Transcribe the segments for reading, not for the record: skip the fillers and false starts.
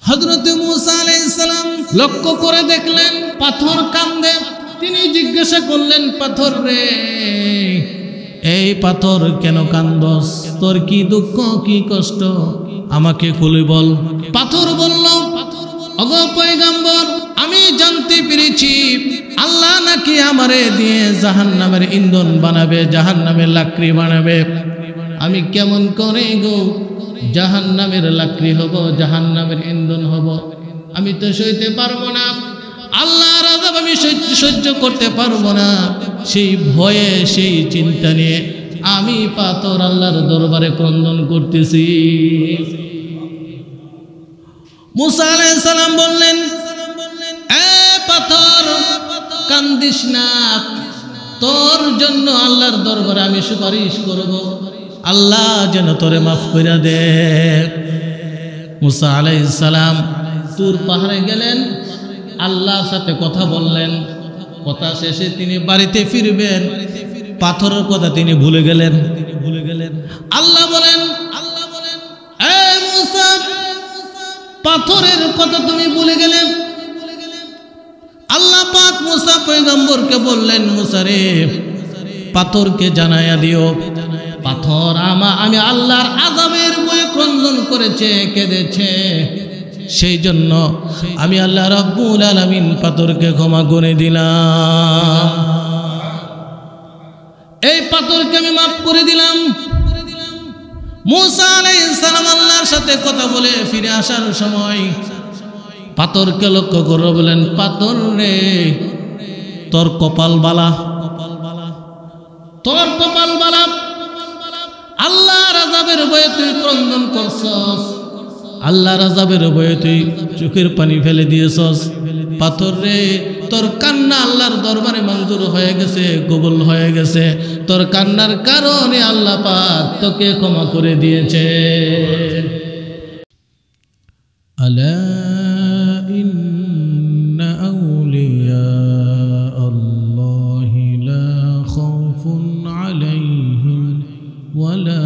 হযরত মূসা আলাইহিস সালাম লক্ষ্য করে দেখলেন পাথর কান্দে। তিনি জিজ্ঞাসা করলেন, পাথর রে, এই পাথর কেন কান্দস? তোর কি দুঃখ, কি কষ্ট, আমাকে খুলে বল। পাথর বলল, ওগো পয়গম্বর, আমি জানতে পেরেছি আল্লাহ নাকি আমারে দিয়ে জাহান্নামের ইন্ধন বানাবে, জাহান্নামের লাকড়ি বানাবে। আমি কেমন করে গো জাহান্নামের লাকড়ি হব, জাহান্নামের ইন্ধন হব? আমি তো সইতে পারবো না, আল্লাহর আযাব আমি সহ্য করতে পারবো না। সেই ভয়ে, সেই চিন্তা নিয়ে আমি পাথর আল্লাহর দরবারে ক্রন্দন করতেছি। মূসা আলাইহিস সালাম বললেন, এ পাথর, কান্দিস না, তোর জন্য আল্লাহর দরবারে আমি সুপারিশ করব, আল্লাহ যেন তোরে মাফ করে দে। মূসা আলাইহিস সালাম তুর পাহাড়ে গেলেন, আল্লাহর সাথে কথা বললেন। কথা শেষে তিনি বাড়িতে ফিরবেন, পাথরের কথা তিনি ভুলে গেলেন। আল্লাহ বলেন, এ মূসা, পাথরের কথা তুমি ভুলে গেলে। আল্লাহ পাক মূসা পয়গম্বরকে বললেন, মূসা রে, পাথরকে জানায়া দিও, পাথর আমি আল্লাহর আযাবের ভয়ে ক্রন্দন করেছে, কেঁদেছে, সেই জন্য আমি আল্লাহ রাব্বুল আলামিন পাথরকে ক্ষমা করে দিলাম। এই পাথরকে আমি মাফ করে দিলাম। মূসা আলাইহিস সালাম আল্লাহর সাথে কথা বলে ফিরে আসার সময় পাথরকে লক্ষ্য করে বলেন, পাথর রে, তোর কপাল বালা, তোর কপাল বালা, আল্লাহর আযাবের ভয়ে তুই ক্রন্দন করছস, আল্লাহর আযাবের ভয়ে তুই চোখের পানি ফেলে দিয়েছস। পাথর রে, তোর কান্না আল্লাহর দরবারে মঞ্জুর হয়ে গেছে, কবুল হয়ে গেছে। তোর কান্নার কারণে আল্লাহ পাক তোকে ক্ষমা করে দিয়েছে। আলা ইন্না আউলিয়া আল্লাহি লা খাউফুন আলাইহিম ওয়ালা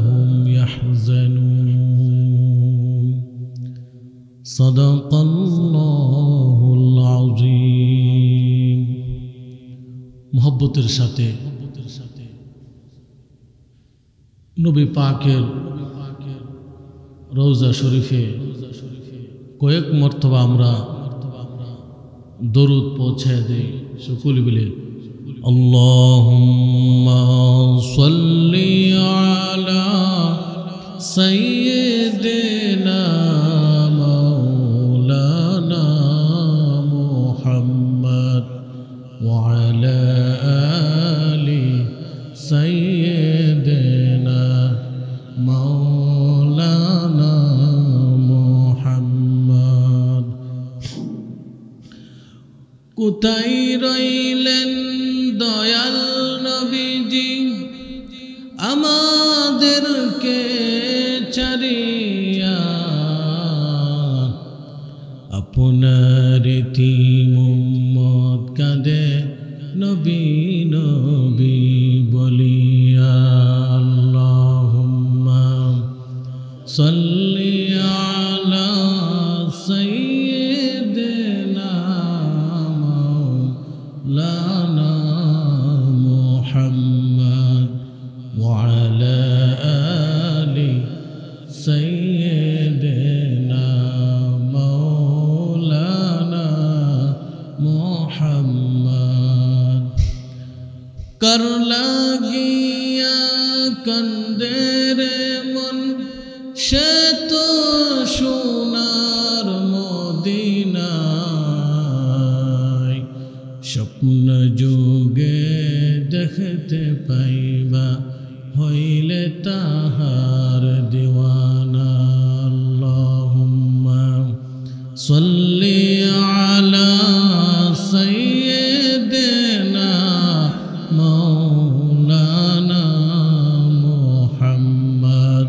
হুম ইয়াহজানুন। সাদাকাল্লাহুল আযীম। মুহাব্বতের সাথে নবী পাকের রওজা শরীফে কয়েক মর্তবা আমরা দরুদ পৌঁছায় দেই। সকলে বলে আল্লাহুম্মা সাল্লি আলা সাইয়্যিদিনা মাওলানা মুহাম্মদ ওয়া আলা আলি সাইয়্যিদিনা মাওলানা মুহাম্মদ। কোথায় রইলেন দয়াল নবীজি আমাদেরকে ছাড়িয়া? আপনার এতিম উম্মত কাঁদে নবী নবী বলিয়া। আল্লাহুম্মা সাল্লি আলা সাইয়্যিদিনা মাওলানা মুহাম্মদ ওয়া আলা আলি সাইয়্যিদিনা মাওলানা মুহাম্মদ। কর লাগিয়া কান্দে রে মন, সে তো সোনার মদিনায়, স্বপ্ন যুগে দেখতে পাইবা হইলে তাহার দিওয়ানা। আল্লাহুম্মা সাল্লি আলা সাইয়্যিদিনা মাওলানা মুহাম্মদ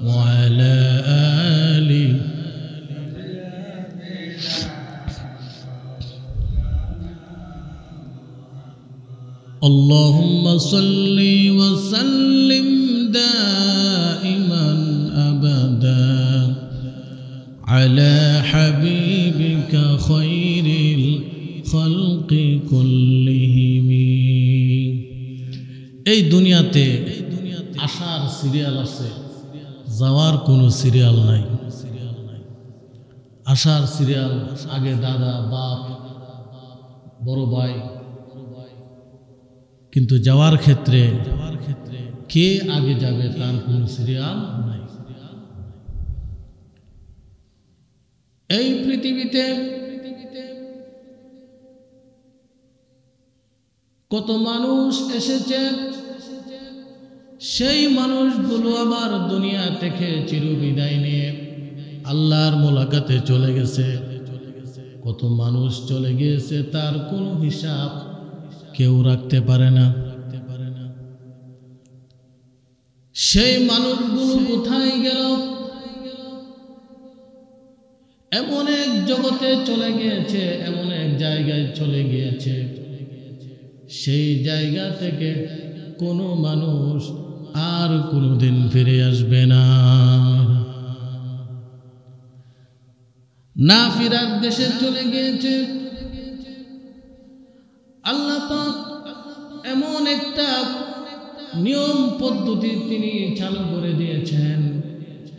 ওয়া আলা আলি। اللهم صل وسلم دائما أبدا على حبيبك خير الخلق كلهم এই দুনিয়াতে আসার সিরিয়াল আছে, যাওয়ার কোনো সিরিয়াল নাই। আসার সিরিয়াল আগে দাদা, বাপ, বড় ভাই, কিন্তু যাওয়ার ক্ষেত্রে কে আগে যাবে তার কোনো সিরিয়াল নাই। এই পৃথিবীতে কত মানুষ এসেছে, সেই মানুষগুলো আবার দুনিয়া থেকে চিরবিদায় নিয়ে আল্লাহর মোলাকাতে চলে গেছে। কত মানুষ চলে গিয়েছে, তার কোনো হিসাব কেউ রাখতে পারে না। সেই মানুষগুলো কোথায় গেল? এমন এক জগতে চলে গিয়েছে, এমন এক জায়গায় চলে গিয়েছে, সেই জায়গা থেকে কোনো মানুষ আর কোনোদিন ফিরে আসবে না। না ফিরার দেশে চলে গিয়েছে। আল্লাহ পাক এমন একটা নিয়ম পদ্ধতি তিনি চালু করে দিয়েছেন,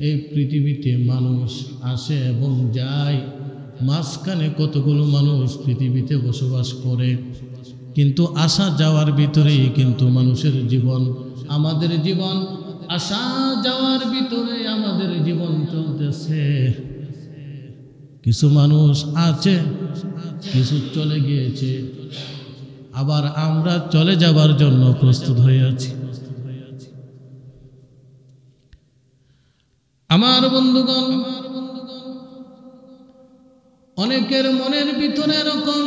এই পৃথিবীতে মানুষ আসে এবং যায়, মাঝখানে কতগুলো মানুষ পৃথিবীতে বসবাস করে, কিন্তু আসা যাওয়ার ভিতরেই কিন্তু মানুষের জীবন, আমাদের জীবন, আসা যাওয়ার ভিতরে আমাদের জীবন চলতেছে। কিছু মানুষ আছে, কিছু চলে গিয়েছে, আবার আমরা চলে যাবার জন্য প্রস্তুত হয়ে আছি। আমার বন্ধুগণ, অনেকের মনের ভিতরে এরকম,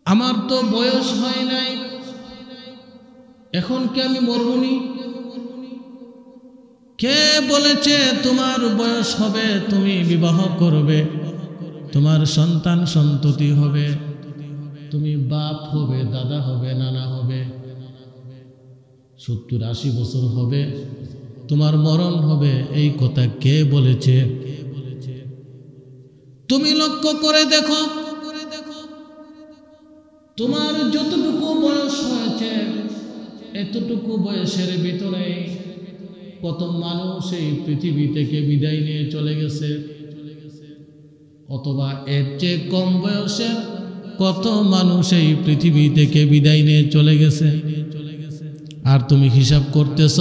আমার তো বয়স হয় নাই, এখন কি আমি মরবনি? কে বলেছে তোমার বয়স হবে, তুমি বিবাহ করবে, তোমার সন্তান সন্ততি হবে, তুমি বাপ হবে, দাদা হবে, নানা হবে, 70-80 বছর হবে, তোমার মরণ হবে? এই কথা কে বলেছে? তুমি লক্ষ্য করে দেখো, তোমার যতটুকু বয়স হয়েছে, এতটুকু বয়সের ভিতরে কত মানুষ এই পৃথিবী থেকে বিদায় নিয়ে চলে গেছে, অথবা এর চেয়ে কম বয়সে কত মানুষ এই পৃথিবী থেকে বিদায় নিয়ে চলে গেছে। আর তুমি হিসাব করতেছ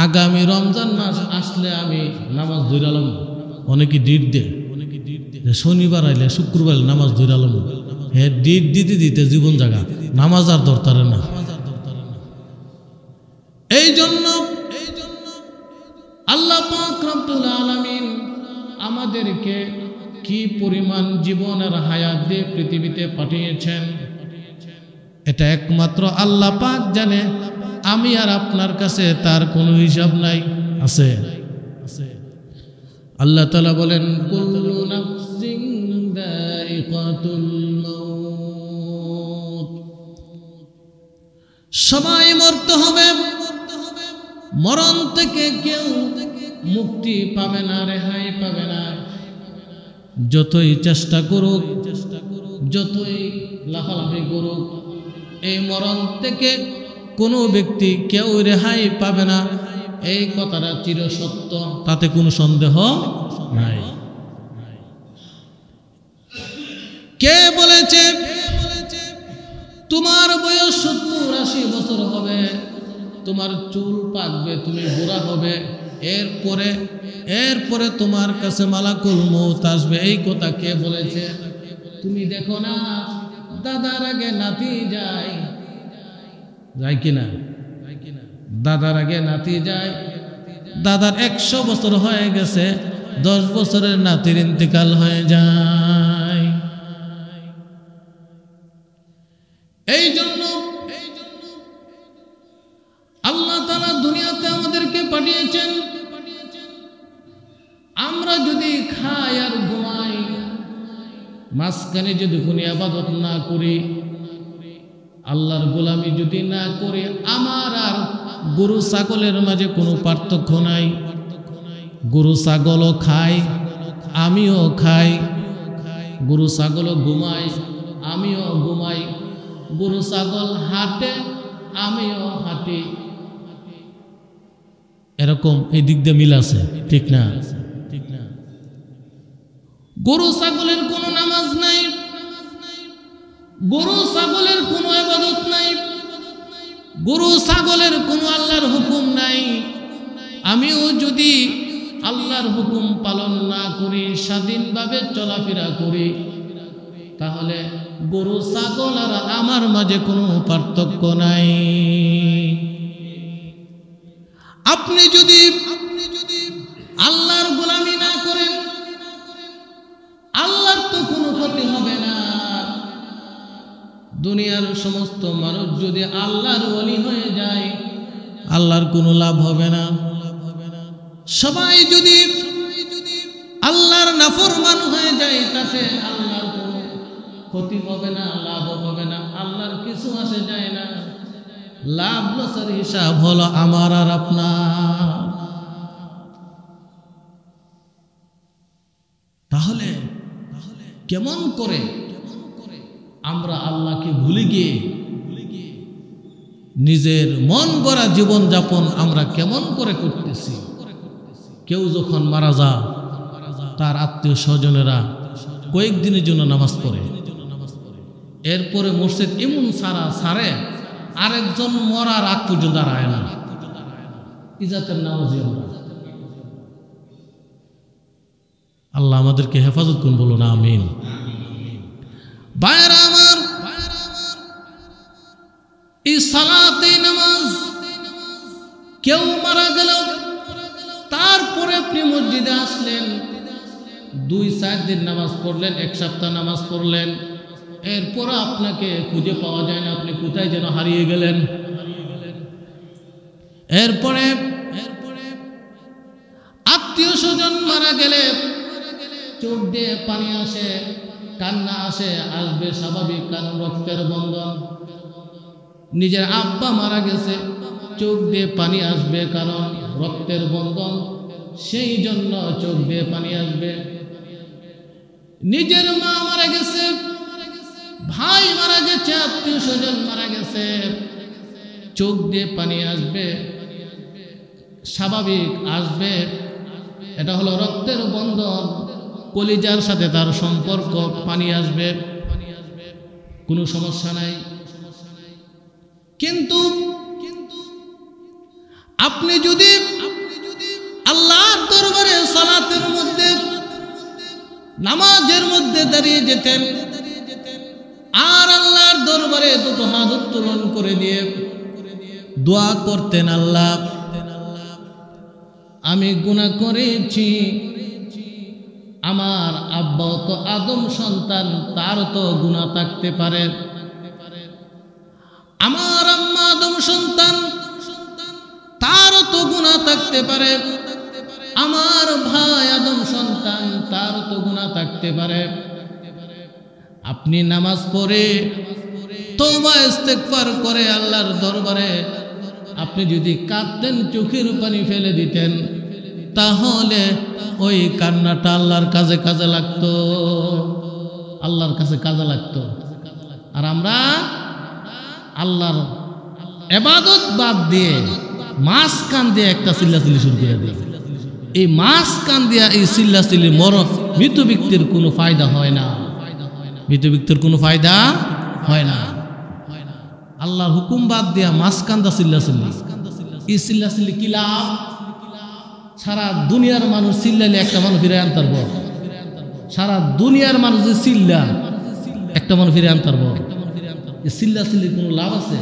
আগামী রমজান মাস আসলে আমি নামাজ ধরালাম। অনেকে ডিট দেয়, শনিবার আইলে শুক্রবার নামাজ ধরালাম। হ্যাঁ, ডিট দিতে দিতে জীবন জায়গা, নামাজ আর দরকার না। এই জন্য আল্লাহ পাক রব্বুল আলামিন আমাদেরকে কি পরিমাণ জীবনের হায়াত দিয়ে পৃথিবীতে পাঠিয়েছেন, এটা একমাত্র আল্লাহ পাক জানে। আমি আর আপনার কাছে তার কোনো হিসাব নাই। আছে আল্লাহ তাআলা বলেন, কুল্লু নাফসিন যায়িকাতুল মাউত, সবাই মরতে হবে, মরণ থেকে কেউ মুক্তি পাবে না, রেহাই পাবে না। যতই চেষ্টা করুক, যতই লাফালাফি করুক, এই মরণ থেকে কোনো ব্যক্তি কেউ রেহাই পাবে না। এই কথাটা চিরসত্য, তাতে কোনো সন্দেহ নাই। কে বলেছে তোমার বয়স 70-80 বছর হবে, তোমার চুল পাকবে, তুমি বুড়া হবে, এরপরে তোমার কাছে মালাকুল মউত আসবে? এই কথা কে বলেছে? তুমি দেখো না, দাদার আগে নাতি যায় কিনা? দাদার আগে নাতি যায়, দাদার 100 বছর হয়ে গেছে, 10 বছরের নাতির ইন্তেকাল হয়ে যায়। এই জন্য আল্লাহ তাআলা দুনিয়াতে আমাদেরকে পাঠিয়েছেন। আমরা যদি খাই আর ঘুমাই, মাঝখানে যদি কোনো ইবাদত না করি, আল্লাহর গোলামি যদি না করি, আমার আর গরু ছাগলের মাঝে কোনো পার্থক্য নাই। গরু ছাগলও খায়, আমিও খাই। গরু ছাগলও ঘুমাই, আমিও ঘুমাই। গরু ছাগল হাঁটে, আমিও হাঁটি। এরকম এই দিক দিয়ে মিল আছে, ঠিক না? গরু ছাগলের কোনো নামাজ নাই, গরু ছাগলের কোনো ইবাদত নাই, গরু ছাগলের কোনো আল্লাহর হুকুম নাই। আমিও যদি আল্লাহর হুকুম পালন না করি, স্বাধীনভাবে চলাফেরা করি, তাহলে গরু ছাগল আর আমার মাঝে কোনো পার্থক্য নাই। আপনি যদি আল্লাহর গোলামি না করেন, আল্লাহর তো কোনো ক্ষতি হবে না। দুনিয়ার সমস্ত মানুষ যদি আল্লাহর ওলি হয়ে যায়, আল্লাহর কোনো লাভ হবে না। সবাই যদি আল্লাহর নাফরমান হয়ে যায়, তাতে আল্লাহর কোনো ক্ষতি হবে না, লাভ হবে না। আল্লাহর কিছু আসে যায় না। লাভ লসের হিসাব হলো আমার আর আপনার। তাহলে কেমন করে আমরা আল্লাহকে ভুলে গিয়ে নিজের মন গড়া জীবন যাপন আমরা কেমন করে করতেছি? কেউ যখন মারা যায়, তার আত্মীয় স্বজনেরা কয়েকদিনের জন্য নামাজ পড়ে, এরপরে মসজিদ এমন সারে আরেকজন মরার আগ পর্যন্ত দাঁড়ায় না। ইজাতের নামাজি আমরা। আল্লাহ আমাদেরকে হেফাজত করুন, বলো না আমিন। ভাইরা আমার, এই সালাতে নামাজ, কেউ মারা গেল, তারপরে আপনি মসজিদে আসলেন, 2-4 দিন নামাজ পড়লেন, 1 সপ্তাহ নামাজ পড়লেন, এরপর আপনাকে খুঁজে পাওয়া যায় না, আপনি কোথায় যেন হারিয়ে গেলেন। এরপরে আত্মীয় স্বজন মারা গেলে চোখ দিয়ে পানি আসে, কান্না আসে, আসবে স্বাভাবিক, কারণ রক্তের বন্ধন। নিজের আব্বা মারা গেছে, চোখ দিয়ে পানি আসবে, কারণ রক্তের বন্ধন, সেই জন্য চোখ দিয়ে পানি আসবে। নিজের মা মারা গেছে, ভাই মারা গেছে, আত্মীয় স্বজন মারা গেছে, চোখ দিয়ে পানি আসবে, স্বাভাবিক আসবে। এটা হলো রক্তের বন্ধন, কলিজার সাথে তার সম্পর্ক, পানি আসবে, কোনো সমস্যা নাই। কিন্তু আপনি যদি আল্লাহর দরবারে সালাতের মধ্যে, নামাজের মধ্যে দাঁড়িয়ে যেতেন, আর আল্লাহর দরবারে দুটো হাত উত্তোলন করে দিয়ে দোয়া করতেন, আল্লাহ আমি গুনাহ করেছি, আমার আব্বাও তো আদম সন্তান, তার তো গুনাহ থাকতে পারে, আমার আম্মা আদম সন্তান, তারও তো গুনাহ থাকতে পারে, আমার ভাই আদম সন্তান, তার তো গুনাহ থাকতে পারে। আপনি নামাজ পড়ে তওবা ইস্তেগফার করে আল্লাহর দরবারে আপনি যদি কাঁদতেন, চোখের পানি ফেলে দিতেন, তাহলে ওই কান্নাটা আল্লাহর কাজে কাজে লাগতো, আল্লাহর কাছে কাজে লাগতো। আর আমরা আল্লাহর ইবাদত বাদ দিয়ে মাছ কান দিয়ে একটা চিল্লাচিল্লি শুরু করে দিই। এই মাছ কান দিয়া এই চিল্লাচিল্লি মৃত ব্যক্তির কোনো ফায়দা হয় না, মৃত ব্যক্তির কোনো ফায়দা হয় না। আল্লাহর হুকুম বাদ দিয়া মাছ কান্দা চিল্লাচিল্লি, এই চিল্লাচিল্লি কি লাভ? সারা দুনিয়ার মানুষ চিল্লাইলে একটা মানুষ ফিরে আনতে পারবো, সারা দুনিয়ার মানুষ যে চিল্লা একটা মানুষ ফিরে আনতে পারবো। এই চিল্লাচিল্লির কোনো লাভ আছে?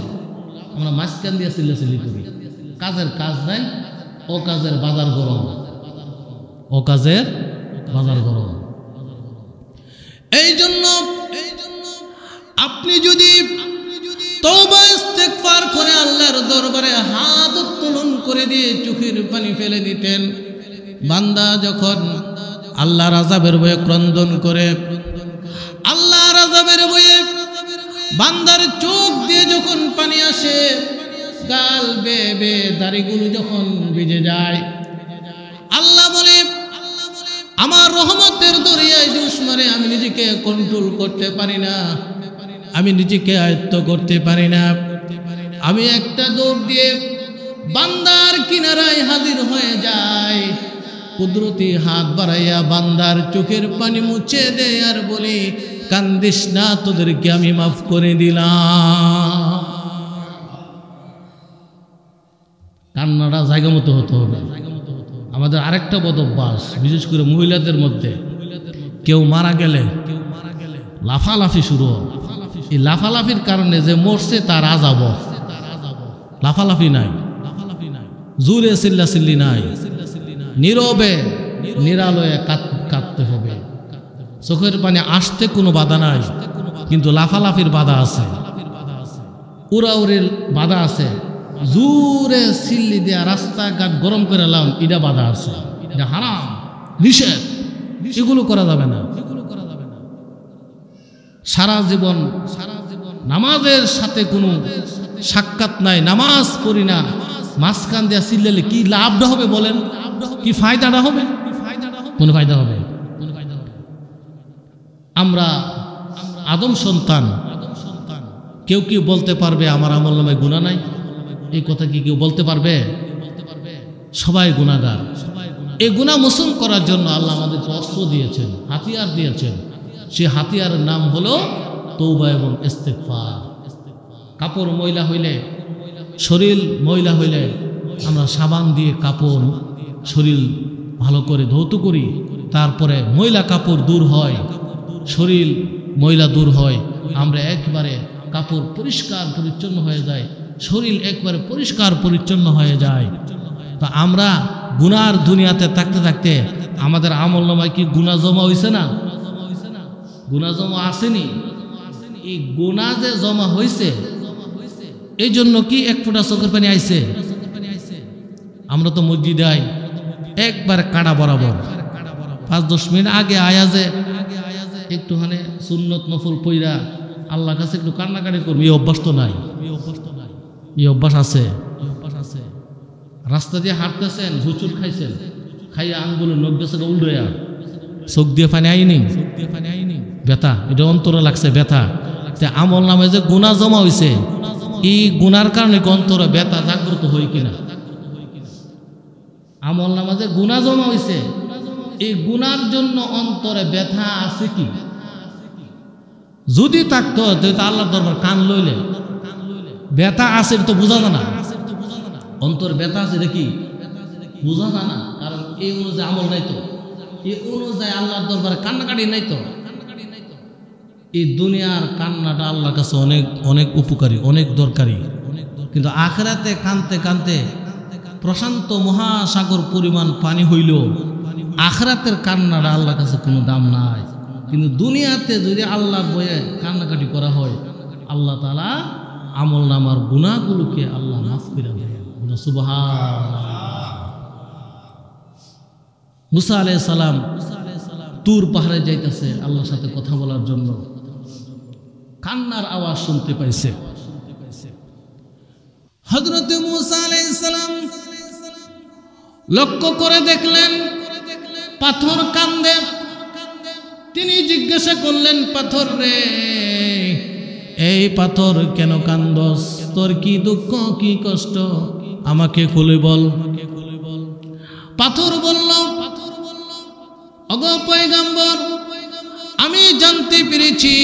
আমরা মাছ কান দিয়া চিল্লাচিল্লি করি, কাজের কাজ নাই, ও কাজের বাজার গরম, ও কাজের বাজার গরম। এই জন্য আপনি যদি তওবা ইস্তেগফার করে আল্লাহর দরবারে হাত উত্তোলন করে দিয়ে চোখের পানি ফেলে দিতেন, বান্দা যখন আল্লাহর আযাবের ভয়ে ক্রন্দন করে, আল্লাহর আযাবের ভয়ে বান্দার চোখ দিয়ে যখন পানি আসে, গাল বেয়ে বেয়ে দাড়িগুলো যখন ভিজে যায়, আল্লাহ বলে আমার রহমতের দরিয়ায় জুস মারে, আমি নিজেকে কন্ট্রোল করতে পারি না, আমি নিজেকে আয়ত্ত করতে পারি না। আমি একটা দৌড় দিয়ে বান্দার কিনারায় হাজির হয়ে যাই, কুদরতি হাত বাড়াইয়া বান্দার চোখের পানি মুছে দেয় আর বলি, কান্দিস না, তোদেরকে আমি মাফ করে দিলাম। কান্নাটা জায়গা মতো হতে হবে। আমাদের আরেকটা বদ অভ্যাস, বিশেষ করে মহিলাদের মধ্যে, কেউ মারা গেলে লাফালাফি শুরু হয়। এই লাফালাফির কারণে যে মরছে তার আযাব, লাফালাফি নাই, জোরে চিল্লাচিল্লি নাই, নীরবে নিরালয়ে কাঁদতে হবে। চোখের পানি আসতে কোনো বাধা নাই, কিন্তু লাফালাফির বাধা আছে, উড়াউড়ির বাধা আছে, জোরে চিল্লি দেয়া রাস্তাঘাট গরম করে লাম, এটা বাধা আছে, এটা হারাম, নিষেধ, এগুলো করা যাবে না। সারা জীবন নামাজের সাথে কোনো সাক্ষাৎ নাই, নামাজ পড়ি না, মাঝখান দিয়া চিল্লালে কি লাভটা হবে বলেন? কি ফায়দাটা হবে? কোনো ফায়দা হবে? আমরা আদম সন্তান, কেউ কি বলতে পারবে আমার আমলনামায় গুনাহ নাই? এই কথা কি কেউ বলতে পারবে? সবাই গুনাহগার। এই গুনাহ মোচন করার জন্য আল্লাহ আমাদেরকে অস্ত্র দিয়েছেন, হাতিয়ার দিয়েছেন। সে হাতিয়ারের নাম হলো তওবা এবং ইস্তেগফার। কাপড় ময়লা হইলে, শরীর ময়লা হইলে আমরা সাবান দিয়ে কাপড় শরীর ভালো করে ধৌত করি, তারপরে ময়লা কাপড় দূর হয়, শরীর ময়লা দূর হয়, আমরা একবারে কাপড় পরিষ্কার পরিচ্ছন্ন হয়ে যায়, শরীর একবারে পরিষ্কার পরিচ্ছন্ন হয়ে যায়। তো আমরা গুনার দুনিয়াতে থাকতে থাকতে আমাদের আমলনামায় কি গুনাহ জমা হয়েছে না? গুনাহ জমা আসেনি? এই গুনাহ যে জমা হয়েছে, এই জন্য কি এক ফোঁটা চোখের পানি আইছে? আমরা তো মসজিদে আই একবার কাঁটা বরাবর, 5-10 মিনিট আগে আয়াজে একটুখানি সুন্নত নফল পইরা আল্লাহর কাছে একটু কান্নাকাটি করবো, এই অভ্যাস তো নাই। এই অভ্যাস আছে? রাস্তা দিয়ে হাঁটতেছেন, হুচুর খাইছেন, খাইয়া আঙ্গুল নখ গেছে উল্টোয়া, চোখ দিয়ে পানি আইনি, ব্যথা, এটা অন্তরে লাগছে ব্যথা। আমল নামে যে গুনাহ জমা হয়েছে, এই গুনার কারণে অন্তরে ব্যথা জাগ্রত হয় কিনা? আমল নামে যে গুনাহ জমা হয়েছে, এই গুনার জন্য অন্তরে ব্যথা আছে কি? যদি থাকতো তো আল্লাহর দরবার কান লইলে ব্যথা আছে তো বোঝা যায় না, অন্তর ব্যথা আছে দেখি বোঝা যায় না, কারণ এই অনুযায়ী আমল নাই তো, এই অনুযায়ী আল্লাহর দরবারে কান্নাকাটি নাই তো। এই দুনিয়ার কান্নাটা আল্লাহর কাছে অনেক অনেক উপকারী, অনেক দরকারি, কিন্তু আখিরাতে কানতে কানতে প্রশান্ত মহাসাগর পরিমাণ পানি হইলেও আখিরাতের কান্নাটা আল্লাহর কাছে কোনো দাম নাই। কিন্তু দুনিয়াতে যদি আল্লাহর বয়ে কান্নাকাটি করা হয়, আল্লাহ তাআলা আমল নামার গুনাহগুলোকে আল্লাহ মাফ করে দেন। সুবহানাল্লাহ। মুসা আলাইহিস সালাম তুর পাহাড়ে যাইতেছে আল্লাহর সাথে কথা বলার জন্য, কান্নার আওয়াজ শুনতে পাইছে। হযরত মুসা আলাইহিস সালাম লক্ষ্য করে দেখলেন পাথর কান্দে। তিনি জিজ্ঞাসা করলেন, পাথর রে, এই পাথর কেন কান্দস? তোর কি দুঃখ, কি কষ্ট, আমাকে খুলে বল। পাথর বলল, ওগো পয়গম্বর, আমি জানতে পেরেছি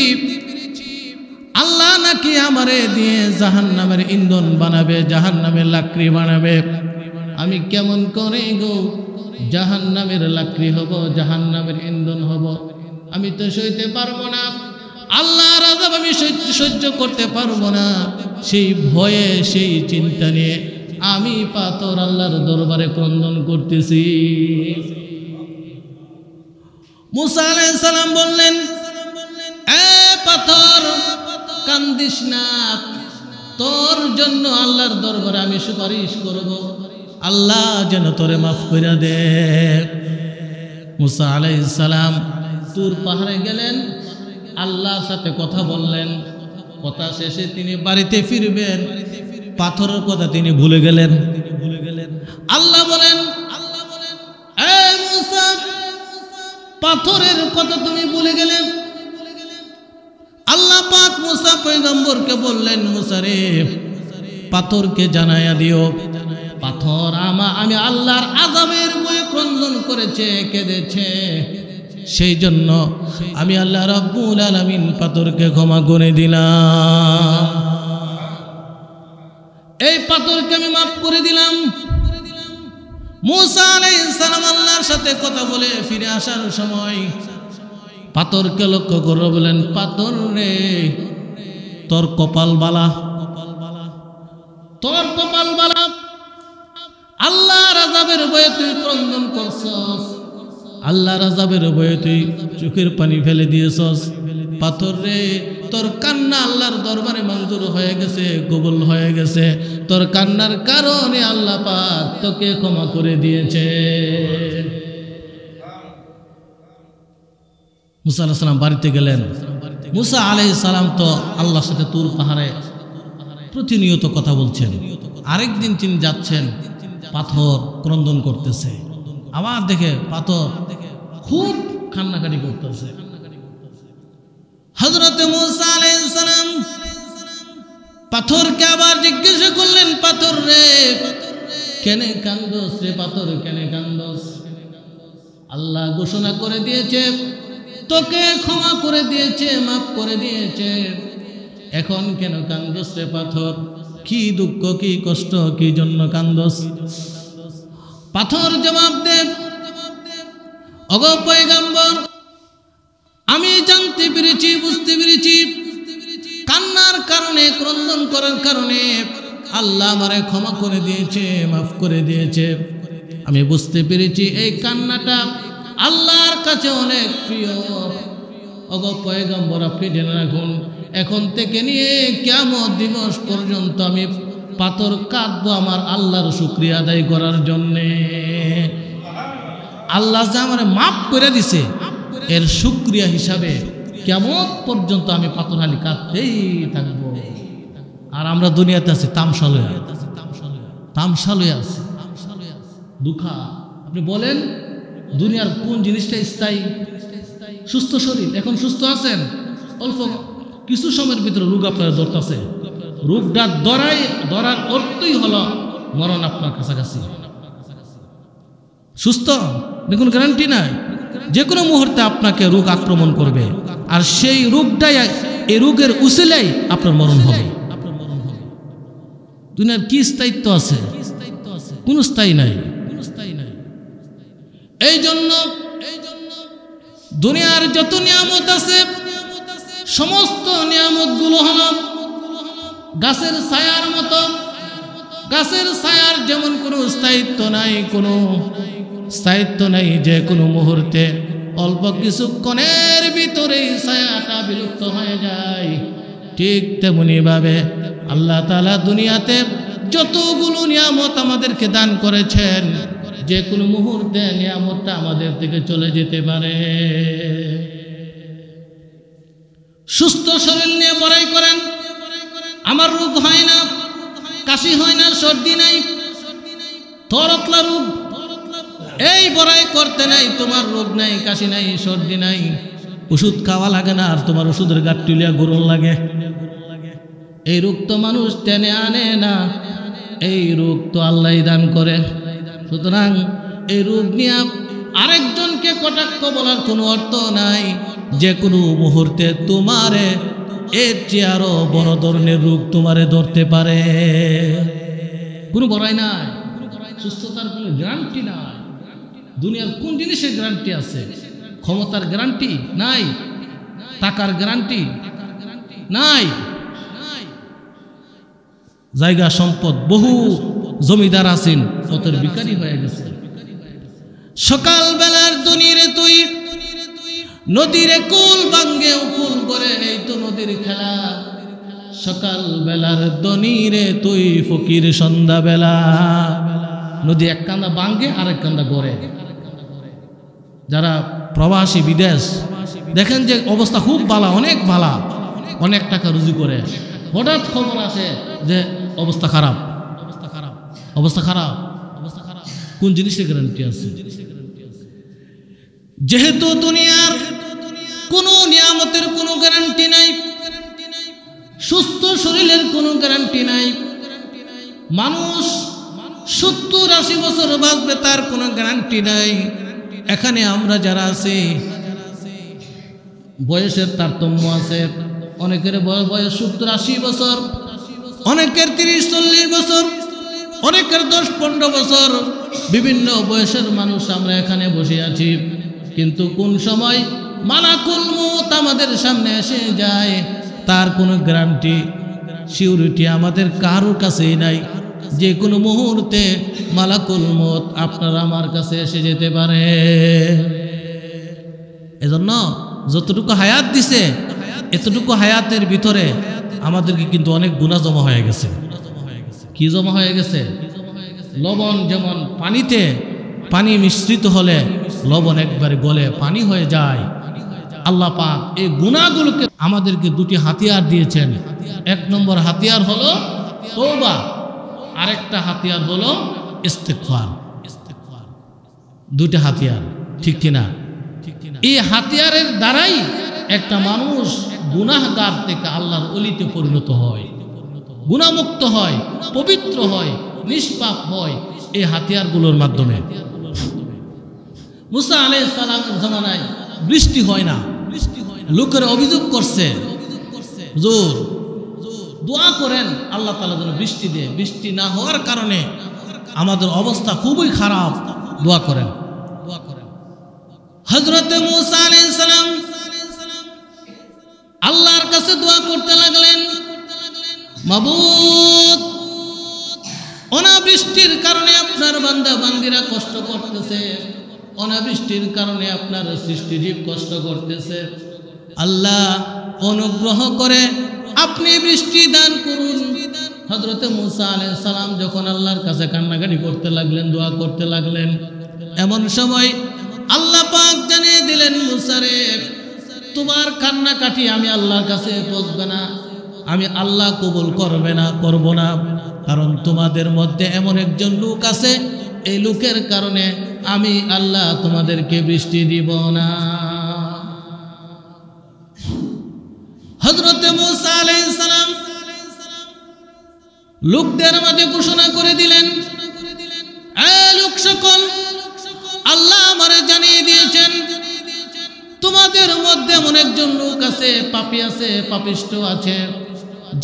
আল্লাহ নাকি আমারে দিয়ে জাহান্নামের ইন্ধন বানাবে, জাহান্নামের লাকড়ি বানাবে। আমি কেমন করে গো জাহান্নামের লাকড়ি হব, জাহান্নামের ইন্ধন হব? আমি তো সইতে পারবো না, আল্লাহর আযাব আমি সহ্য করতে পারবো না। সেই ভয়ে, সেই চিন্তা নিয়ে আমি পাথর আল্লাহর দরবারে ক্রন্দন করতেছি। মুসা আলাইহিস সালাম বললেন, এ পাথর কান্দিস না, তোর জন্য আল্লাহর দরবারে আমি সুপারিশ করব, আল্লাহ যেন তোরে মাফ করে দে। মুসা আলাইহিস সালাম তুর পাহাড়ে গেলেন, আল্লাহর সাথে কথা বললেন। কথা শেষে তিনি বাড়িতে ফিরবেন, পাথরের কথা তিনি ভুলে গেলেন। আল্লাহ বলেন, এ মুসা, পাথরের কথা তুমি ভুলে গেলে। আল্লাহ পাক মুসা পয়গম্বরকে বললেন, মুসা রে, পাথরকে জানাইয়া দিও, পাথর আমি আল্লাহর আযাবের ভয়ে ক্রন্দন করেছে, কেঁদেছে, সেই জন্য আমি আল্লাহ রাব্বুল আলামিন পাথরকে ক্ষমা করে দিলাম। এই পাথরকে আমি মাফ করে দিলাম। মুসা আলাইহিস সালাম আল্লাহর সাথে কথা বলে ফিরে আসার সময় পাথরকে লক্ষ্য করে বলেন, পাথর রে, তোর কপাল বালা, তোর কপাল বালা, আল্লাহর আযাবের ভয়ে তুই ক্রন্দন করছস, আল্লাহর আযাবের ভয়ে তুই চোখের পানি ফেলে দিয়েছস। পাথর রে, তোর কান্না আল্লাহর দরবারে মঞ্জুর হয়ে গেছে, কবুল হয়ে গেছে, তোর কান্নার কারণে আল্লাহ পাক তোকে ক্ষমা করে দিয়েছে। মুসা আলাইহিস সালাম বাড়িতে গেলেন। মুসা আলাইহিস সালাম তো আল্লাহর সাথে তুর পাহাড়ে প্রতিনিয়ত কথা বলছেন। আরেকদিন তিনি যাচ্ছেন, পাথর ক্রন্দন করতেছে, আবার দেখে পাথর খুব কান্নাকাটি করতেছে। হযরত মুসা আলাইহিস সালাম পাথরকে আবার জিজ্ঞাসা করলেন, পাথর রে, কেনে কান্দস রে, পাথর কেনে কান্দস? আল্লাহ ঘোষণা করে দিয়েছে, তোকে ক্ষমা করে দিয়েছে, মাফ করে দিয়েছে, এখন কেন কান্দস রে পাথর? কি দুঃখ, কি কষ্ট, কি জন্য কান্দস? পাথর জবাব দে, ওগো পয়গম্বর, আমি জানতে পেরেছি, বুঝতে পেরেছি, কান্নার কারণে, ক্রন্দন করার কারণে আল্লাহ আমারে ক্ষমা করে দিয়েছে, মাফ করে দিয়েছে। আমি বুঝতে পেরেছি এই কান্নাটা আল্লাহর কাছে অনেক প্রিয়। ওগো পয়গম্বর, আপনি জেনে রাখুন, এখন থেকে নিয়ে কিয়ামত দিবস পর্যন্ত আমি পাথর কাঁদবো আমার আল্লাহর শুকরিয়া আদায় করার জন্যে। আল্লাহ যে আমারে মাফ করে দিছে, এর শুকরিয়া হিসাবে কিয়ামত পর্যন্ত আমি পাথর হালি কাঁদতেই থাকবো। আর আমরা দুনিয়াতে আছি তামশাল হয়ে আছি, দুঃখা। আপনি বলেন, দুনিয়ার কোন জিনিসটা স্থায়ী? সুস্থ শরীর। এখন সুস্থ আছেন, অল্প কিছু সময়ের ভিতরে রোগ আপনার ধরতেছে। রোগটা ধরার অর্থই হলো মরণ আপনার কাছাকাছি। সুস্থ, দেখুন গ্যারান্টি নাই, যে কোনো মুহূর্তে আপনাকে রোগ আক্রমণ করবে, আর সেই রোগটাই, এই রোগের উসিলাই আপনার মরণ হবে। দুনিয়ার কি স্থায়িত্ব আছে? কোন স্থায়ী নাই। এই জন্য দুনিয়ার যত নিয়ামত আছে, সমস্ত নিয়ামত গুলো হলো গাছের ছায়ার মতো। গাছের ছায়ার যেমন কোনো স্থায়িত্ব নাই, কোনো স্থায়িত্ব নাই, যে কোনো মুহূর্তে অল্প কিছুক্ষণের ভিতরেই ছায়াটা বিলুপ্ত হয়ে যায়, ঠিক তেমনি ভাবে আল্লাহ তাআলা দুনিয়াতে যতগুলো নিয়ামত আমাদেরকে দান করেছেন, যে কোনো মুহূর্তে নিয়ামতটা আমাদের থেকে চলে যেতে পারে। সুস্থ শরীর নিয়ে বড়াই করেন, আমার রোগ হয় না, কাশি হয় না, সর্দি নাই, তরতলা রোগ, এই বড়াই করতে নাই, তোমার রোগ নাই, কাশি নাই, সর্দি নাই, ওষুধ খাওয়া লাগে না, আর তোমার ওষুধের গাঁটটিলিয়া গরম লাগে। এই রোগ তো মানুষ টেনে আনে না, এই রোগ তো আল্লাহই দান করে। সুতরাং এই রোগ নিয়ে আরেকজনকে কটাক্ষ বলার কোনো অর্থ নাই। যে কোনো মুহূর্তে তোমারে এর চেয়ে আরো বড় ধরনের রোগ তোমারে ধরতে পারে। কোনো বড়াই নাই, সুস্থতার কোনো গ্যারান্টি নাই। দুনিয়ার কোন জিনিসের গ্যারান্টি আছে? ক্ষমতার গ্যারান্টি নাই, টাকার গ্যারান্টি নাই। জায়গা সম্পদ, বহু জমিদার আছেন, পথের ভিখারি হয়ে গেছে। সকাল বেলার দনিরে তুই নদীরে কুল ভাঙ্গে উকুল করে, এই তো নদীর খেলা। সকাল বেলার দনিরে তুই ফকির সন্ধ্যা বেলা। নদী এক কান্দা ভাঙ্গে আর এক কান্দা গড়ে। যারা প্রবাসী বিদেশ, দেখেন যে অবস্থা খুব ভালো, অনেক ভালো, অনেক টাকা রুজি করে, হঠাৎ খবর আসে যে অবস্থা খারাপ, অবস্থা খারাপ। কোন জিনিসের গ্যারান্টি আছে? যেহেতু দুনিয়ার কোনো নিয়ামতের কোনো গ্যারান্টি নাই, সুস্থ শরীরের কোনো গ্যারান্টি নাই, মানুষ 70-80 বছর বাঁচবে তার কোনো গ্যারান্টি নাই। এখানে আমরা যারা আছি বয়সের তারতম্য আছে, অনেকের বয়স 70-80 বছর, অনেকের 30-40 বছর, অনেকের 10-15 বছর, বিভিন্ন বয়সের মানুষ আমরা এখানে বসে আছি। কিন্তু কোন সময় মালাকুল মউত আমাদের সামনে এসে যায় তার কোনো গ্যারান্টি সিউরিটি আমাদের কারোর কাছেই নাই। যে কোনো মুহূর্তে মালাকুল মউত আপনার আমার কাছে এসে যেতে পারে। এজন্য যতটুকু হায়াত দিছে এতটুকু হায়াতের ভিতরে আমাদেরকে কিন্তু অনেক গুনাহ জমা হয়ে গেছে। কি জমা হয়ে গেছে? লবণ যেমন পানিতে পানি মিশ্রিত হলে লবণ একবারে গলে পানি হয়ে যায়, আল্লাহ পাক এই গুনাহগুলোকে আমাদেরকে দুটি হাতিয়ার দিয়েছেন। এক নম্বর হাতিয়ার হলো তওবা, আরেকটা হাতিয়ার হলো ইস্তিগফার। দুটি হাতিয়ার, ঠিক কিনা? এই হাতিয়ারের দ্বারাই একটা মানুষ গুনাহগার থেকে আল্লাহর ওলিতে পরিণত হয়, গুনাহমুক্ত হয়, পবিত্র হয়, নিষ্পাপ হয় এই হাতিয়ারগুলোর মাধ্যমে। মুসা আলাইহিস সালামের জামানায় বৃষ্টি হয় না, লোকেরা অভিযোগ করছে, হুজুর দোয়া করেন আল্লাহ তাআলা যেন বৃষ্টি দেয়, বৃষ্টি না হওয়ার কারণে আমাদের অবস্থা খুবই খারাপ, দোয়া করেন। হযরত মুসা আলাইহিস সালাম আল্লাহর কাছে দোয়া করতে লাগলেন, মাবুদ অনাবৃষ্টির কারণে আপনার বান্দা বান্দিরা কষ্ট করতেছে, অনাবৃষ্টির কারণে আপনার সৃষ্টিজীব কষ্ট করতেছে, আল্লাহ অনুগ্রহ করে আপনি বৃষ্টি দান করুন। হযরত মুসা আলাইহিস সালাম যখন আল্লাহর কাছে কান্নাকাটি করতে লাগলেন, দোয়া করতে লাগলেন, এমন সময় আল্লাহ পাক জানিয়ে দিলেন, মুসা রে তোমার কান্নাকাটি আমি আল্লাহর কাছে পৌঁছবে না, আমি আল্লাহ কবুল করব না, কারণ তোমাদের মধ্যে এমন একজন লোক আছে, এই লোকের কারণে আমি আল্লাহ তোমাদেরকে বৃষ্টি দিব না। হযরত মুসা আলাইহিস সালাম লোকদের মাঝে ঘোষণা করে দিলেন, এই লোক সকল, আল্লাহ আমারে জানিয়ে দিয়েছেন তোমাদের মধ্যে এমন একজন লোক আছে, পাপী আছে, পাপিষ্ঠ আছে,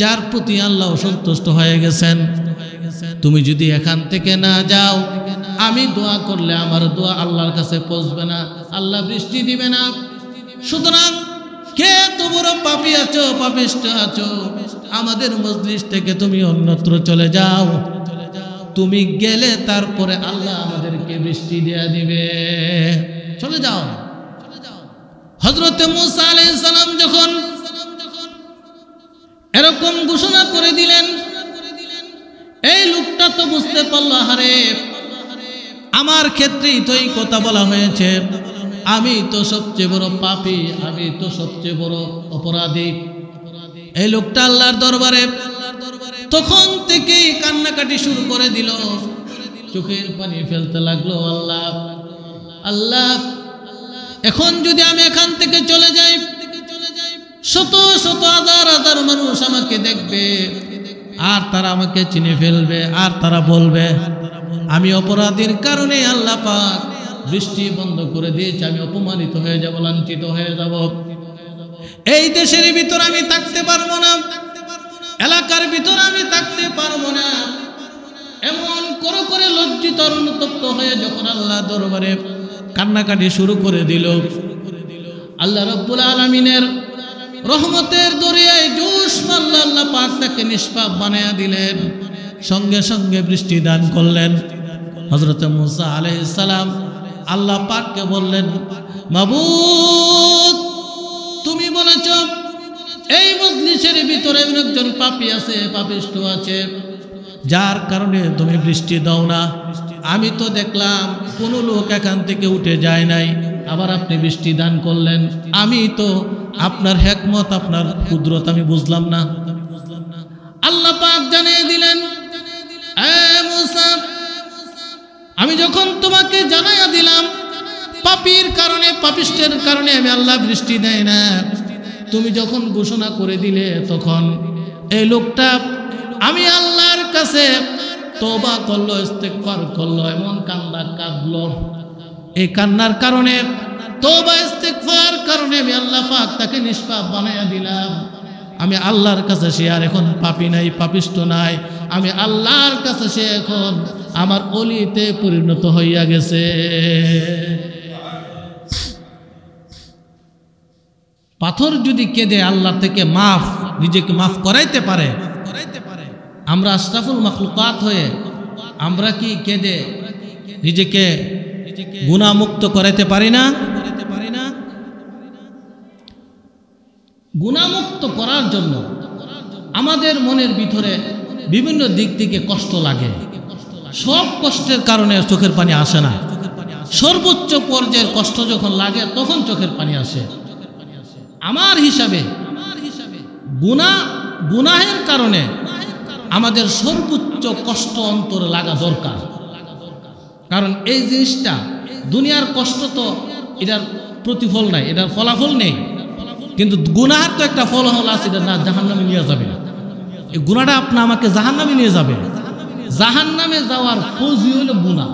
যার প্রতি আল্লাহ অসন্তুষ্ট হয়ে গেছেন। তুমি যদি এখান থেকে না যাও, আমি দোয়া করলে আমার দোয়া আল্লাহর কাছে পৌঁছবে না, আল্লাহ বৃষ্টি দিবে না। সুতরাং কে তো বড় পাপী আছো, পাপিষ্ঠ আছো, আমাদের মজলিস থেকে তুমি অন্যত্র চলে যাও, তুমি গেলে তারপরে আল্লাহ আমাদেরকে বৃষ্টি দিয়ে দিবে, চলে যাও। হযরত মুসা আলাইহিস সালাম যখন এরকম ঘোষণা করে দিলেন, এই লোকটা তো বুঝতে পারল, আরে আমার ক্ষেত্রেই তো এই কথা বলা হয়েছে, আমি তো সবচেয়ে বড় পাপী, আমি তো সবচেয়ে বড় অপরাধী। এই লোকটা আল্লাহর দরবারে তখন থেকেই কান্নাকাটি শুরু করে দিল, চোখের পানি ফেলতে লাগলো, আল্লাহ আল্লাহ এখন যদি আমি এখান থেকে চলে যাই, শত শত হাজার হাজার মানুষ আমাকে দেখবে, আর তারা আমাকে চিনে ফেলবে, আর তারা বলবে আমি অপরাধীর কারণে আল্লাহ পাক বৃষ্টি বন্ধ করে দিয়েছে, আমি অপমানিত হয়ে যাব, লাঞ্ছিত হয়ে যাব, এই দেশের ভিতর আমি থাকতে পারবো না, এলাকার ভিতর আমি থাকতে পারবো না। এমন করে লজ্জিত অনুতপ্ত হয়ে যখন আল্লাহ দরবারে কান্নাকাটি শুরু করে দিল, আল্লাহ রাব্বুল আলামিনের রহমতের দরিয়ায় জোশ মারল, আল্লাহ পাক তাকে নিষ্পাপ বানায়া দিলেন, সঙ্গে সঙ্গে বৃষ্টি দান করলেন। হযরত মুসা আলাইহিস সালাম আল্লাহ পাককে বললেন, মাবুদ তুমি বলেছ এই মজলিসের ভিতরে একজন পাপী আছে, পাপিষ্ঠ আছে, যার কারণে তুমি বৃষ্টি দাও না। আমি তো দেখলাম কোনো লোক এখান থেকে উঠে যায় নাই, আবার আপনি বৃষ্টি দান করলেন, আমি তো আপনার হিকমত, আপনার কুদরত আমি বুঝলাম না। আল্লাহ পাক জানিয়ে দিলেন, এ মুসা আমি যখন তোমাকে জানাইয়া দিলাম পাপীর কারণে, পাপিষ্টের কারণে আমি আল্লাহ বৃষ্টি দেয় না। তুমি যখন ঘোষণা করে দিলে তখন এই লোকটা আমি আল্লাহর কাছে তওবা করলো, ইস্তেগফার করলো, এমন কান্না কাঁদলো। এই কান্নার কারণে, তওবা ইস্তেগফার কারণে আমি আল্লাহ পাক তাকে নিষ্পাপ বানাইয়া দিলাম। আমি আল্লাহর কাছে সে আর এখন পাপী নাই, পাপিষ্ট নাই। আমি আল্লাহর কাছে সে এখন আমার অলিতে পরিণত হইয়া গেছে। পাথর যদি কেঁদে আল্লাহ থেকে নিজেকে মাফ করাইতে পারে, আমরা আশরাফুল মাখলুকাত হয়ে আমরা কি কেঁদে নিজেকে গুনাহমুক্ত করাইতে পারি না? গুনাহমুক্ত করার জন্য আমাদের মনের ভিতরে বিভিন্ন দিক থেকে কষ্ট লাগে। সব কষ্টের কারণে চোখের পানি আসে না। সর্বোচ্চ পর্যায়ের কষ্ট যখন লাগে তখন চোখের পানি আসে। আমার হিসাবে গুনাহের কারণে আমাদের সর্বোচ্চ কষ্ট অন্তরে লাগা দরকার। কারণ এই জিনিসটা, দুনিয়ার কষ্ট তো এটার প্রতিফল নাই, এটার ফলাফল নেই। কিন্তু গুনাহের তো একটা ফলাফল আছে, এটা না জাহান্নামে নিয়ে যাবে। এই গুনাহটা আমাকে জাহান্নামে নিয়ে যাবে। জাহান্নামে যাওয়ার ফৌজি হলো গুনাহ।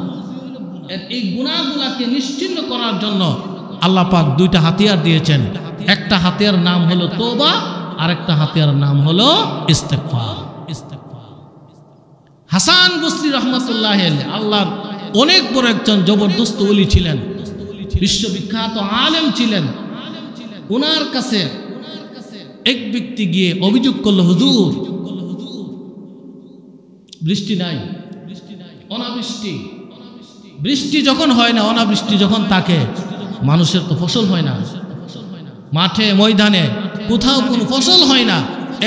এই গুনাহগুলাকে নিশ্চিহ্ন করার জন্য আল্লাহ পাক দুইটা হাতিয়ার দিয়েছেন। একটা হাতিয়ার নাম হলো তওবা, আর একটা হাতিয়ার নাম হলো ইস্তেগফার। হাসান বসরি রাহমাতুল্লাহ আলাইহি আল্লাহর অনেক বড় একজন জবরদস্ত ওলি ছিলেন, বিশ্ববিখ্যাত আলেম ছিলেন। ওনার কাছে এক ব্যক্তি গিয়ে অভিযোগ করলো, হুজুর বৃষ্টি নাই, অনাবৃষ্টি। বৃষ্টি যখন হয় না, অনাবৃষ্টি যখন থাকে, মানুষের তো ফসল হয় না। মাঠে ময়দানে কোথাও কোনো ফসল হয় না,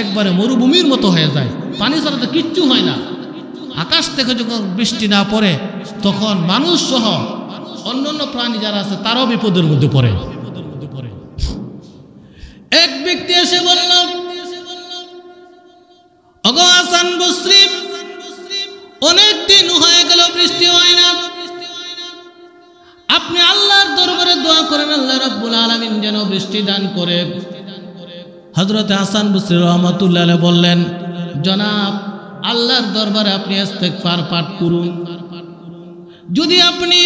একবারে মরুভূমির মতো হয়ে যায়। পানি ছাড়া তো কিচ্ছু হয় না। আকাশ থেকে যখন বৃষ্টি না পড়ে তখন মানুষ সহ অন্যান্য প্রাণী যারা আছে তারাও বিপদের মধ্যে পড়ে। এক ব্যক্তি এসে বলল, ওগো হাসান বসরি, অনেক দিন হয়ে গেল বৃষ্টি হয় না। আপনি আল্লাহর দরবারে দোয়া করেন, আল্লাহ রাব্বুল আলামিন যেন বৃষ্টি দান করে। হযরত হাসান বসরি রাহমাতুল্লাহ আলাইহি বললেন, জনাব আল্লাহর দরবারে আপনি ইস্তেগফার পাঠ করুন। যদি আপনি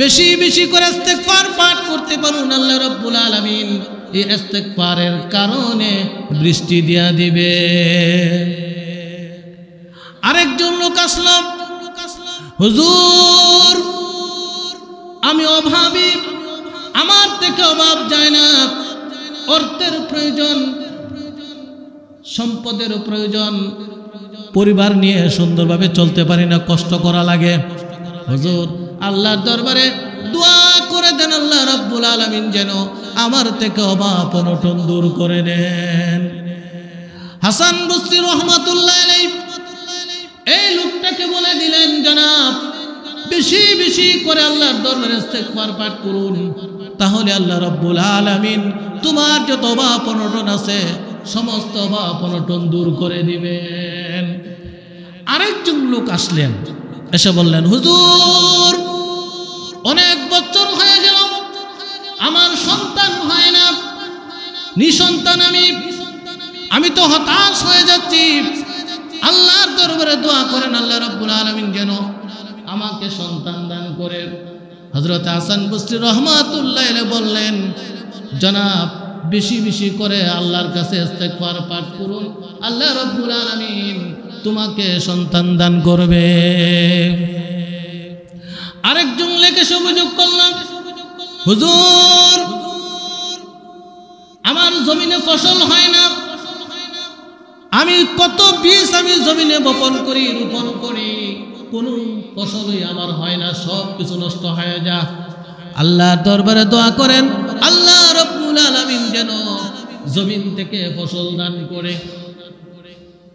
বেশি বেশি করে ইস্তেগফার পাঠ করতে পারুন, আল্লাহ রাব্বুল আলামিন এই ইস্তেগফারের কারণে বৃষ্টি দিয়া দিবে। আরেকজন লোক আসলো, হুজুর আমি অভাবী, আমার থেকে অভাব যায় না, অর্থের প্রয়োজন, সম্পদের প্রয়োজন, পরিবার নিয়ে সুন্দরভাবে চলতে পারি না, কষ্ট করা লাগে। হুজুর আল্লাহর দরবারে দোয়া করে দেন, আল্লাহ রাব্বুল আলামিন যেন আমার থেকে অভাব অনটন দূর করে নেন। হাসান বসরি রাহমাতুল্লাহ আলাইহি এই লোকটাকে বলে দিলেন, জনাব বেশি বেশি করে আল্লাহর দরবারে ইস্তেগফার পাঠ করুন, তাহলে আল্লাহ রাব্বুল আলামিন তোমার যত অভাব অনটন আছে সমস্ত অভাব অনটন দূর করে দিবেন। আরেকজন লোক আসলেন, এসে বললেন, হুজুর অনেক বছর হয়ে গেল আমার সন্তান হয় না, নিঃসন্তান আমি তো হতাশ হয়ে যাচ্ছি। আল্লাহর দরবারে দোয়া করেন, আল্লাহ রাব্বুল আলামিন যেন আমাকে সন্তান দান করে। হযরত হাসান বসরি রাহমাতুল্লাহ আলাইহি বললেন, জনাব বেশি বেশি করে আল্লাহর কাছে ইস্তেগফার পাঠ করুন, আল্লাহ রাব্বুল আলামিন তোমাকে সন্তান দান করবে। আরেকজন লেখে অভিযোগ করলাম, হুজুর আমার জমিনে ফসল হয় না, আমি কত বীজ আমি জমিনে বপন করি, রোপণ করি, কোনো ফসলই আমার হয় না, সব কিছু নষ্ট হয়ে যায়। আল্লাহর দরবারে দোয়া করেন, আল্লাহ রাব্বুল আলামিন যেন জমিন থেকে ফসল দান করে।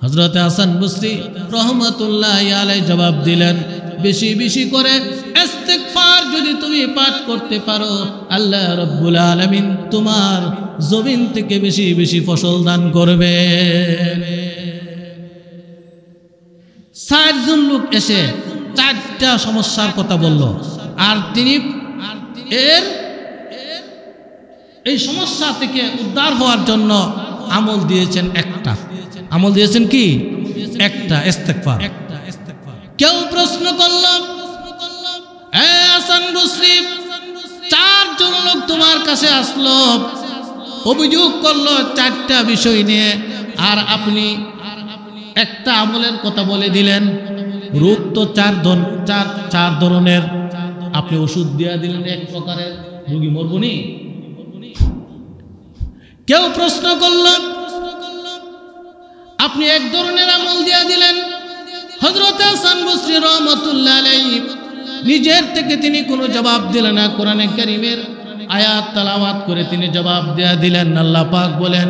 হযরত হাসান বসরি রাহমাতুল্লাহি আলাইহি জবাব দিলেন, বেশি বেশি করে ইস্তেগফার যদি তুমি পাঠ করতে পারো, আল্লাহ রাব্বুল আলামিন তোমার জমিন থেকে বেশি বেশি ফসল দান করবে। চারজন লোক এসে চারটা সমস্যার কথা বলল, আর তিনি এর এই সমস্যা থেকে উদ্ধার হওয়ার জন্য আমল দিয়েছেন একটা। আমল দিয়েছেন কি? একটা, ইস্তেগফার। কেউ প্রশ্ন করল, হাসান বসরি, চারজন লোক তোমার কাছে আসলো, অভিযোগ করলো চারটা বিষয় নিয়ে, আর আপনি একটা আমলের কথা বলে দিলেন। রোগ তো চার ধরনের, আপনি ওষুধ দিয়ে দিলেন এক প্রকারের, রোগী মরবনি। কেউ প্রশ্ন করল, আপনি এক ধরনের আমল দিয়ে দিলেন। হযরত হাসান বসরি রাহমাতুল্লাহ আলাইহি নিজের থেকে তিনি কোনো জবাব দিলেন না, কোরআনে কারীমের আয়াত তেলাওয়াত করে তিনি জবাব দিয়ে দিলেন। আল্লাহ পাক বলেন,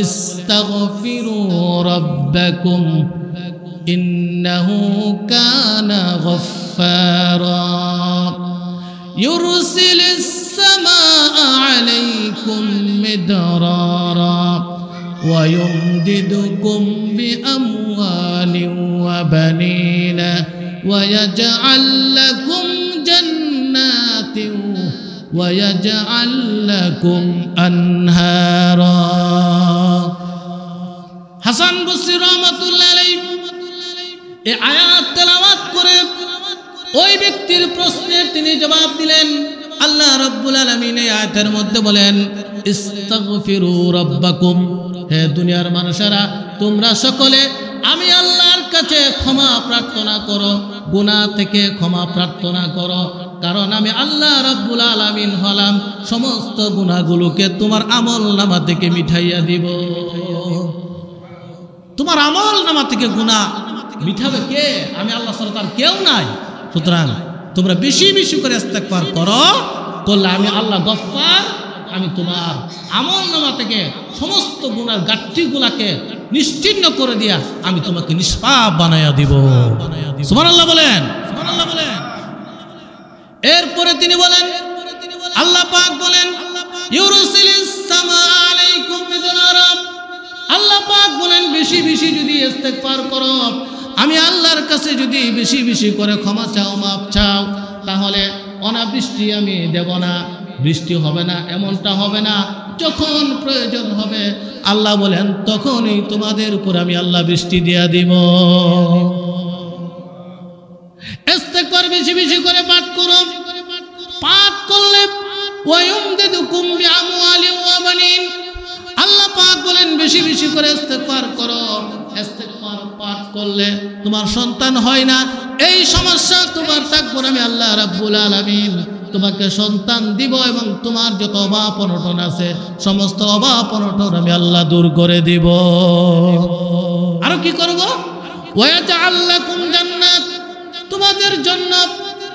ইস্তাগফিরু রাব্বাকুম ইন্নাহু কানা গফফারা ইউরসিলিস সামাআ আলাইকুম মিদরারা ওয়া ইউমদিদুকুম বিআমওয়ালিন ওয়া বানিনা ওয়া ইয়াজআল লাকুম জান্নাতিন ওয়া ইয়াজআল লাকুম আনহারা। হাসান বসরি রাহমাতুল্লাহ আলাইহি এই আয়াত তেলাওয়াত করে ওই ব্যক্তির প্রশ্নের তিনি জবাব দিলেন। আল্লাহ রাব্বুল আলামিন এই আয়াতের মধ্যে বলেন, ইস্তাগফিরু রাব্বাকুম, হে দুনিয়ার মানুষেরা, তোমরা সকলে আমি আল্লাহর কাছে ক্ষমা প্রার্থনা করো, গুনাহ থেকে ক্ষমা প্রার্থনা করো, কারণ আমি আল্লাহ রাব্বুল আলামিন হলাম সমস্ত গুনাহগুলোকে তোমার আমলনামা থেকে মিটাইয়া দিব। তোমার আমলনামা থেকে গুনাহ মিটাবে কে? আমি আল্লাহ ছাড়া তার কেউ নাই। সুতরাং তোমরা বেশি বেশি করে ইস্তেগফার করো, করলে আমি আল্লাহ গফফার, আমি তোমার আমলনামা থেকে সমস্ত গুনার গাঁট্টিগুলাকে নিশ্চিহ্ন করে দিয়া আমি তোমাকে নিষ্পাপ বানাইয়া দিব। সুবহানাল্লাহ বলেন, সুবহানাল্লাহ বলেন। এরপরে তিনি বলেন, আল্লাহ পাক বলেন, ইউরসিলিস সামাআ আলাইকুম মিদরারা, আল্লাহ পাক বলেন বেশি বেশি যদি ইস্তেগফার করো, আমি আল্লাহর কাছে যদি বেশি বেশি করে ক্ষমা চাও, মাপ চাও, তাহলে অনাবৃষ্টি আমি দেব না, বৃষ্টি হবে না, এমনটা হবে না। যখন প্রয়োজন হবে আল্লাহ বলেন তখনই তোমাদের উপর আমি আল্লাহ বৃষ্টি দিয়া দিব। ইস্তেগফার বেশি বেশি করে পাঠ করো, পাঠ করলে ওয়ায়ুমদিদুকুম বিআমওয়ালিন ওয়া বানিন, আল্লাহ পাক বলেন বেশি বেশি করে ইস্তেগফার করো। ইস্তেগফার পাঠ করলে তোমার সন্তান হয় না, এই সমস্যা তোমার থাকবে না, আমি আল্লাহ রাব্বুল আলামিন তোমাকে সন্তান দিব এবং তোমার যত অভাব অনটন আছে সমস্ত অভাব অনটন আমি আল্লাহ দূর করে দিব। আরো কি করব? ওয়াজআল লাকুম জান্নাত, তোমাদের জন্য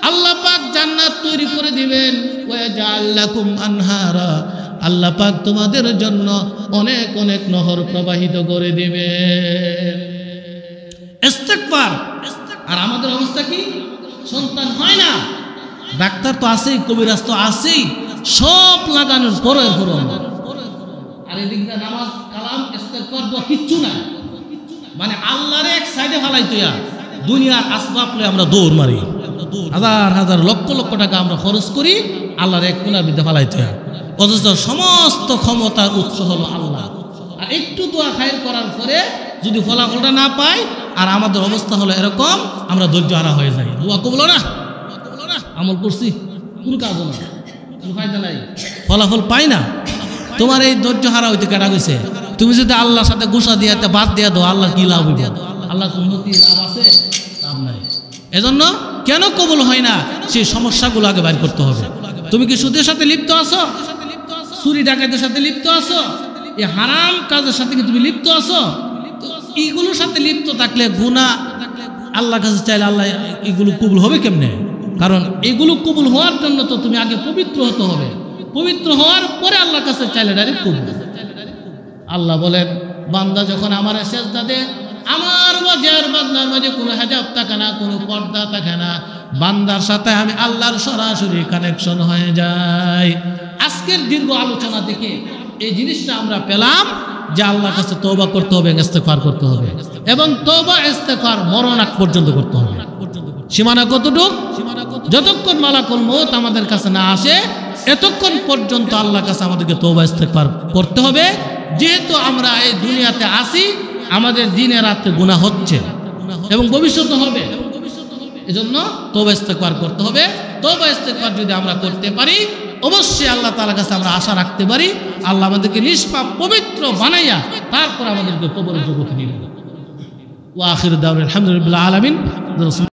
আল্লাহ পাক জান্নাত তৈরি করে দিবেন। ওয়াজআল লাকুম আনহারা, আল্লাহ পাক তোমাদের জন্য অনেক অনেক নহর প্রবাহিত করে দিবেন। ইস্তেগফার। আর আমাদের অবস্থা কি? সন্তান হয় না, ডাক্তার তো আছেই, কবিরাজ তো আছেই, সব লাগানোর পরে আর এদিক দিয়ে নামাজ কালাম ইস্তেগফার দোয়া কিচ্ছু না, মানে আল্লাহর এক সাইডে ফালাইতইয়া দুনিয়ার আসবাব লয়ে আমরা দৌড় মারি, হাজার হাজার লক্ষ লক্ষ টাকা আমরা খরচ করি আল্লাহর এক কোণার মধ্যে ফালাইতইয়া, অথচ সমস্ত ক্ষমতার উৎস হলো আল্লাহ। আর একটু দোয়া খায়ের করার পরে যদি ফলাফলটা না পাই, আর আমাদের অবস্থা হলো এরকম, আমরা ধৈর্য হারা হয়ে যাই। দোয়া কবুল না, আমল করছি কোনো কাজ না, কোনো ফায়দা নাই, ফলাফল পাই না। তোমার এই ধৈর্য হারা হইতে কেনা গেছে। তুমি যদি আল্লাহর সাথে গোসা দিয়ে বাদ দিয়ে দাও, আল্লাহ কি লাভ হইবে? আল্লাহ উন্নতি লাভ আছে? লাভ নাই। এজন্য কেন কবুল হয় না সেই সমস্যাগুলো আগে বাইর করতে হবে। তুমি কি সুদের সাথে লিপ্ত আছো? চুরি ডাকাতের সাথে লিপ্ত আছো? এই হারাম কাজের সাথে কি তুমি লিপ্ত আছো? এইগুলোর সাথে লিপ্ত থাকলে গুনাহ আল্লাহর কাছে চাইলে আল্লাহ এগুলো কবুল হবে কেমনে? কারণ এগুলো কবুল হওয়ার জন্য তো তুমি আগে পবিত্র হতে হবে, পবিত্র হওয়ার পরে আল্লাহর কাছে চাইলে ডাইরেক্ট কবুল। আল্লাহ বলেন, বান্দা যখন আমার সেজদা দেয়, আমার ওয়াজের বান্দার মাঝে কোনো হিজাব থাকে না, কোনো পর্দা থাকে না, বান্দার সাথে আমি আল্লাহর সরাসরি কানেকশন হয়ে যায়। আজকের দীর্ঘ আলোচনা থেকে এই জিনিসটা আমরা পেলাম যে আল্লাহর কাছে তওবা করতে হবে, ইস্তেগফার করতে হবে, এবং তওবা ইস্তেগফার মরণ আগ পর্যন্ত করতে হবে। সীমানা কতটুক? যতক্ষণ মালাকুল মউত আমাদের কাছে না আসে এতক্ষণ পর্যন্ত আল্লাহর কাছে আমাদেরকে তওবা ইস্তেগফার করতে হবে, যেহেতু আমরা এই দুনিয়াতে আসি, আমাদের দিনে রাতে গুনাহ হচ্ছে এবং ভবিষ্যতে হবে। এজন্য তওবা ইস্তেগফার করতে হবে। তওবা ইস্তেগফার যদি আমরা করতে পারি, অবশ্যই আল্লাহ তাআলার কাছে আমরা আশা রাখতে পারি আল্লাহ আমাদেরকে নিষ্পাপ পবিত্র বানাইয়া তারপর আমাদেরকে কবরের জগতে নিয়ে যাবেন। ওয়া আখিরু দাওয়ানা আলহামদুলিল্লাহি রাব্বিল আলামিন।